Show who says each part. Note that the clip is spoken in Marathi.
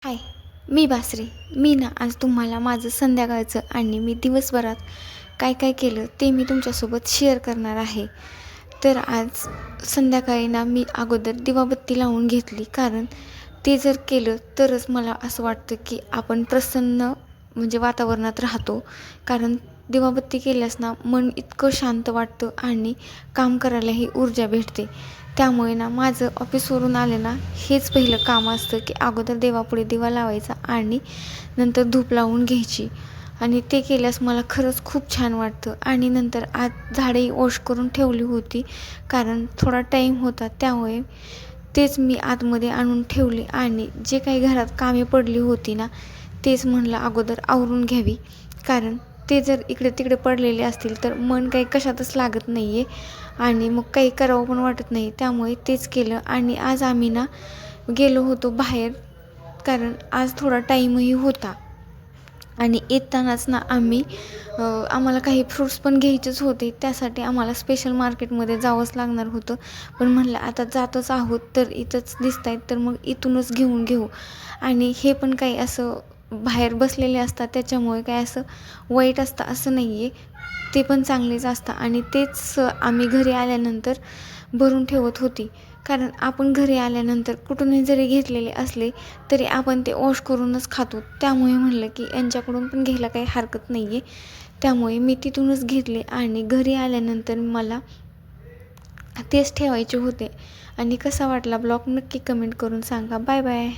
Speaker 1: हाय, मी बासरी. मी ना आज तुम्हाला माझं संध्याकाळचं आणि मी दिवसभरात काय काय केलं ते मी तुमच्यासोबत शेअर करणार आहे. तर आज संध्याकाळी ना मी अगोदर दिवाबत्ती लावून घेतली, कारण ते जर केलं तरच मला असं वाटतं की आपण प्रसन्न म्हणजे वातावरणात राहतो. कारण दिवाबत्ती केल्यास ना मन इतकं शांत वाटतं आणि काम करायलाही ऊर्जा भेटते. त्यामुळे ना माझं ऑफिसवरून आले ना हेच पहिलं काम असतं की अगोदर देवापुढे दिवा लावायचा आणि नंतर धूप लावून घ्यायची. आणि ते केल्यास मला खरंच खूप छान वाटतं. आणि नंतर आज झाडेही वॉश करून ठेवली होती, कारण थोडा टाईम होता, त्यामुळे तेच मी आतमध्ये आणून ठेवले. आणि जे काही घरात कामे पडली होती ना तेच म्हणलं अगोदर आवरून घ्यावी, कारण ते जर इकडे तिकडे पडलेले असतील तर मन काही कशातच लागत नाही आहे आणि मग काही करावं पण वाटत नाही. त्यामुळे तेच केलं. आणि आज आम्ही ना गेलो होतो बाहेर, कारण आज थोडा टाईमही होता. आणि येतानाच ना आम्हाला काही फ्रूट्स पण घ्यायचेच होते, त्यासाठी आम्हाला स्पेशल मार्केटमध्ये जावंच लागणार होतं. पण म्हणलं आता जातच आहोत तर इथंच दिसत आहेत तर मग इथूनच घेऊन घेऊ. आणि हे पण काही असं बाहेर बसलेले असतात त्याच्यामुळे काय असं वाईट असतं असं नाही आहे, ते पण चांगलेच असतात. आणि तेच आम्ही घरी आल्यानंतर भरून ठेवत होती, कारण आपण घरी आल्यानंतर कुठूनही जरी घेतलेले असले तरी आपण ते वॉश करूनच खातो. त्यामुळे म्हणलं की यांच्याकडून पण घ्यायला काही हरकत नाही आहे. त्यामुळे मी तिथूनच घेतले आणि घरी आल्यानंतर मला तेच ठेवायचे होते. आणि कसा वाटला ब्लॉग नक्की कमेंट करून सांगा. Bye bye.